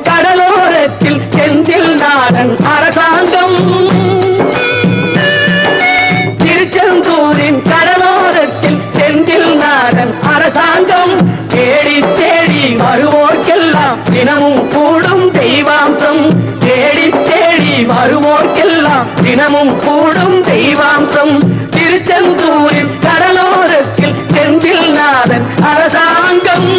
கடலோரத்தில் செந்தில் நாடன் அரசாங்கம் திருச்செந்தூரின் கடலோரத்தில் செந்தில் நாடன் அரசாங்கம் தேடி தேடி வருவோர்க்கெல்லாம் தினமும் கூடும் தெய்வாம்சம் தேடி தேடி வருவோர்க்கெல்லாம் தினமும் கூடும் தெய்வாம்சம் திருச்செந்தூரின் கடலோரத்தில் செந்தில் நாடன் அரசாங்கம்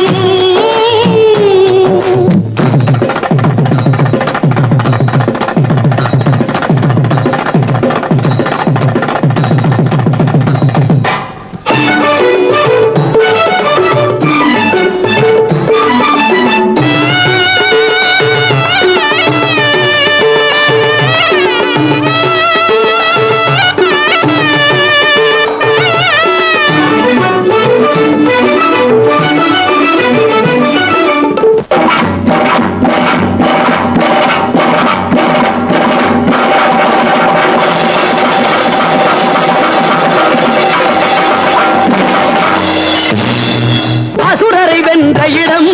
இடம்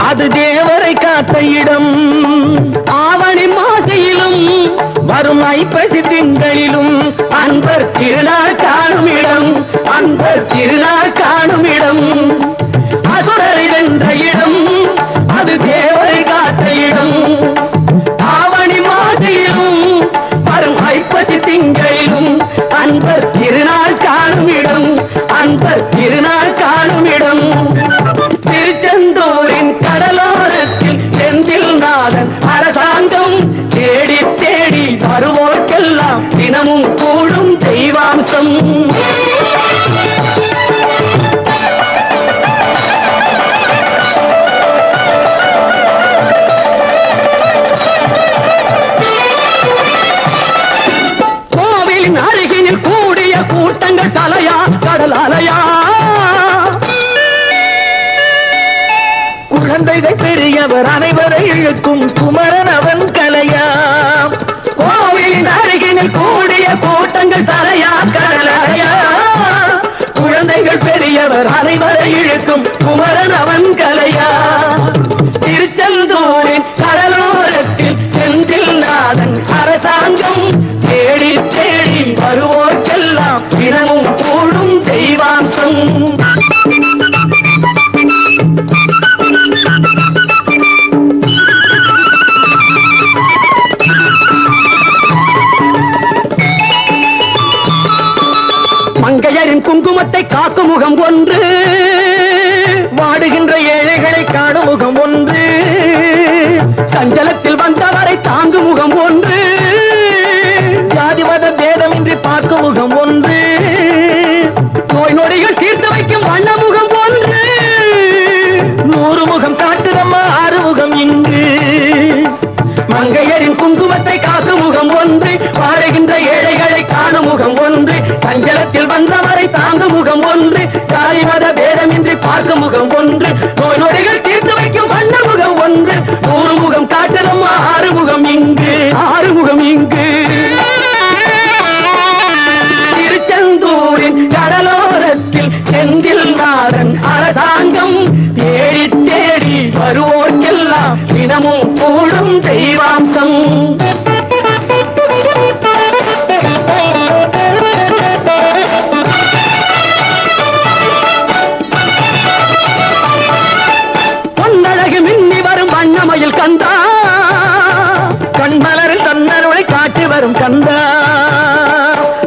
அது தேவரை காத்த இடம் ஆவணி மாசையிலும் வரும் ஐப்பசி திங்களிலும் அன்பர் திருநாள் காணும் இடம் அன்பர் திருநாள் காணும் இடம் அசுரரை வென்ற இடம் அது தேவரை காத்த இடம் ஆவணி மாசையிலும் வரும் ஐப்பசி திங்களிலும் அன்பர் திருநாள் காணும் இடம் அன்பர் திருநாள் காணும் இடம் திருச்செந்தூரின் கடலோரத்தில் செந்தில் நாடன் அரசாங்கம் தேடி தேடி வருவோர்க்கெல்லாம் தினமும் கூடும் தெய்வாம்சம் கோவிலின் அருகினில் கூடிய கூட்டங்கள் தலையா கடல் அலையா குழந்தைகள் பெரியவர் அனைவரை இழுக்கும் குமரன் அவன் கலையா கோவிலின் அருகினில் கூடிய கூட்டங்கள் தலையா கடலையா குழந்தைகள் பெரியவர் அனைவரை இழுக்கும் குமரன் அவன் கலையா திருச்செந்தூரின் கடலோரத்தில் செந்தில் நாடன் அரசாங்கம் தேடி தேடி வருவோர்க்கெல்லாம் தினமும் கூடும் தெய்வாம்சம் மங்கையரின் குங்குமத்தை காக்கும் முகம் ஒன்று வாடுகின்ற ஏழைகளை காணும் முகம் ஒன்று சஞ்சலத்தில் வந்தவரை தாங்கும் முகம் ஒன்று ஜாதிமத பேதமின்றி பார்க்கும் முகம் ஒன்று நோய் நொடிகள் தீர்த்து வைக்கும் வண்ண முகம் ஒன்று 100 முகம் காட்டுதம்மா 6 முகம் இங்கு மங்கையரின் குங்குமத்தை காக்கும் முகம் ஒன்று வாடுகின்ற ஏழைகளை காணும் முகம் ஒன்று சஞ்சலத்தில் வந்தவரை தாங்கும் முகம் ஒன்று ஜாதி மத பேதமின்றி பார்க்கும் முகம் ஒன்று நோய் நொடிகள் தீர்த்து வைக்கும் வண்ண முகம் ஒன்று 100 முகம் காட்டுதம்மா 6 முகம் இங்கு 6 முகம் இங்கு திருச்செந்தூரின் கடலோரத்தில் செந்தில் நாடன் அரசாங்கம் தேடி தேடி வருவோர்க்கெல்லாம் தினமும் கூடும் தெய்வாம்சம் பொன்னழகு மின்னி வரும் வண்ணமயில் கந்தா கண்மலரில் தன்னருளை காட்டி வரும் கந்தா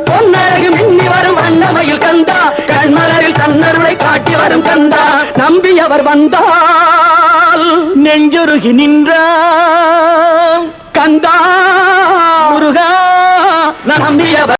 பொன்னழகு மின்னி வரும் வண்ணமயில் கந்தா கண்மலரில் தன்னருளை காட்டி வரும் கந்தா நம்பியவர் வந்தால் நெஞ்சுருகி நின்றான் கந்தா முருகா நம்பியவர்